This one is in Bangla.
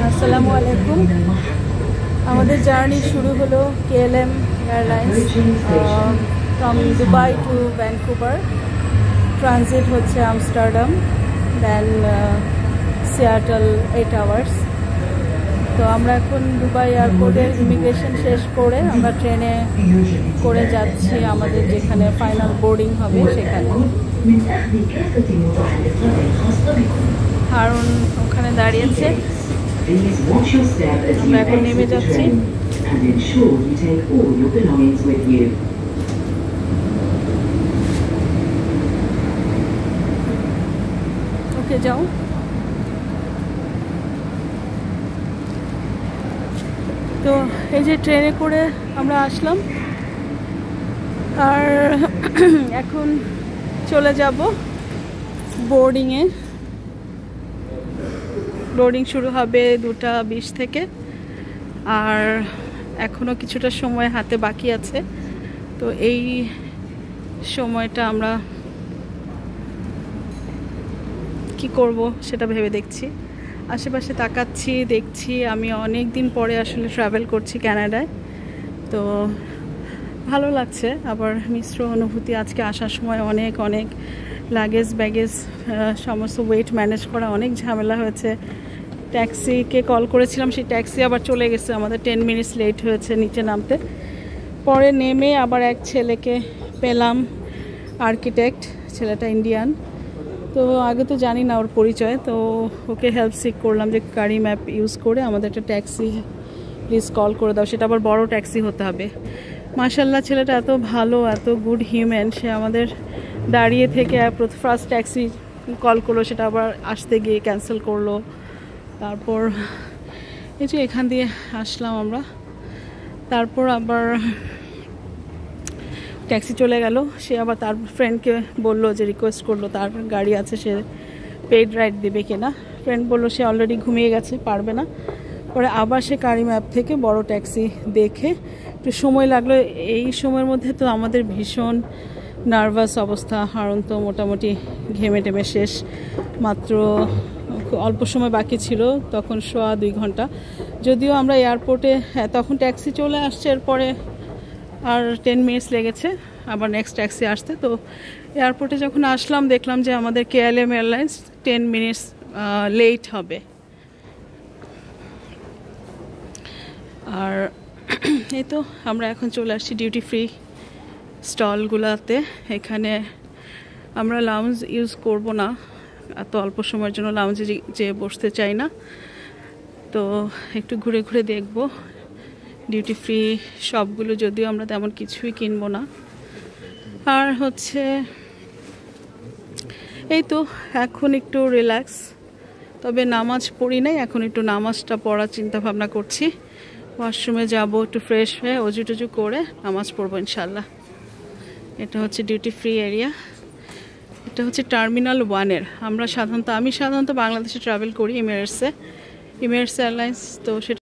আসসালামু আলাইকুম। আমাদের জার্নি শুরু হলো KLM airlines from Dubai to Vancouver. Transit হচ্ছে আমস্টারডাম, দেন সিয়াটল 8 আওয়ার্স। তো আমরা এখন দুবাই এয়ারপোর্টের ইমিগ্রেশন শেষ করে আমরা ট্রেনে করে যাচ্ছি আমাদের যেখানে ফাইনাল বোর্ডিং হবে সেখানে। হারুন ওখানে দাঁড়িয়েছে, আমরা এখন নেমে যাচ্ছি। ওকে যাও। তো এই যে ট্রেনে করে আমরা আসলাম, আর এখন চলে যাব বোর্ডিংয়ে। বোর্ডিং শুরু হবে 2:20 থেকে, আর এখনও কিছুটা সময় হাতে বাকি আছে। তো এই সময়টা আমরা কি করব সেটা ভেবে দেখছি, আশেপাশে তাকাচ্ছি, দেখছি। আমি অনেক দিন পরে আসলে ট্রাভেল করছি কানাডায়, তো ভালো লাগছে। আবার মিশ্র অনুভূতি। আজকে আসার সময় অনেক লাগেজ ব্যাগেজ সমস্ত ওয়েট ম্যানেজ করা অনেক ঝামেলা হয়েছে। ট্যাক্সিকে কল করেছিলাম, সেই ট্যাক্সি আবার চলে গেছে, আমাদের 10 মিনিটস লেট হয়েছে নিচে নামতে। পরে নেমে আবার এক ছেলেকে পেলাম, আর্কিটেক্ট, ছেলেটা ইন্ডিয়ান। তো আগে তো জানি না ওর পরিচয়, তো ওকে হেল্প সিক করলাম যে গাড়ি ম্যাপ ইউজ করে আমাদের একটা ট্যাক্সি প্লিজ কল করে দাও, সেটা আবার বড় ট্যাক্সি হতে হবে। মাশাল্লাহ, ছেলেটা এত ভালো, এত গুড হিউম্যান। সে আমাদের দাঁড়িয়ে থেকে ফার্স্ট ট্যাক্সি কল করলো, সেটা আবার আসতে গিয়ে ক্যান্সেল করলো। তারপর এই যে এখান দিয়ে আসলাম আমরা, তারপর আবার ট্যাক্সি চলে গেল। সে আবার তার ফ্রেন্ডকে বললো, যে রিকোয়েস্ট করলো তার গাড়ি আছে, সে পেইড রাইড দেবে কিনা। ফ্রেন্ড বললো সে অলরেডি ঘুমিয়ে গেছে, পারবে না। পরে আবার সে গাড়ি ম্যাপ থেকে বড় ট্যাক্সি দেখে একটু সময় লাগলো। এই সময়ের মধ্যে তো আমাদের ভীষণ নার্ভাস অবস্থা। হারুন তো মোটামুটি ঘেমে টেমে শেষ, মাত্র অল্প সময় বাকি ছিল, তখন 2.25 ঘন্টা। যদিও আমরা এয়ারপোর্টে, তখন ট্যাক্সি চলে আসছে, এরপরে আর 10 মিনিটস লেগেছে আবার নেক্সট ট্যাক্সি আসতে। তো এয়ারপোর্টে যখন আসলাম দেখলাম যে আমাদের KLM এয়ারলাইন্স 10 মিনিটস লেট হবে। আর এই তো আমরা এখন চলে আসছি ডিউটি ফ্রি স্টলগুলোতে। এখানে আমরা লাউঞ্জ ইউজ করব না, এত অল্প সময়ের জন্য লাউঞ্জে যে বসতে চাই না। তো একটু ঘুরে ঘুরে দেখব ডিউটি ফ্রি শপগুলো, যদিও আমরা তেমন কিছুই কিনবো না। আর হচ্ছে এই তো এখন একটু রিল্যাক্স, তবে নামাজ পড়ি নাই, এখন একটু নামাজটা পড়ার চিন্তা ভাবনা করছি। ওয়াশরুমে যাব, একটু ফ্রেশ হয়ে অজু টজু করে নামাজ পড়বো ইনশাল্লাহ। এটা হচ্ছে ডিউটি ফ্রি এরিয়া, এটা হচ্ছে টার্মিনাল 1-এর। আমি সাধারণত বাংলাদেশে ট্রাভেল করি ইমিরেটস এয়ারলাইন্স, তো সেটা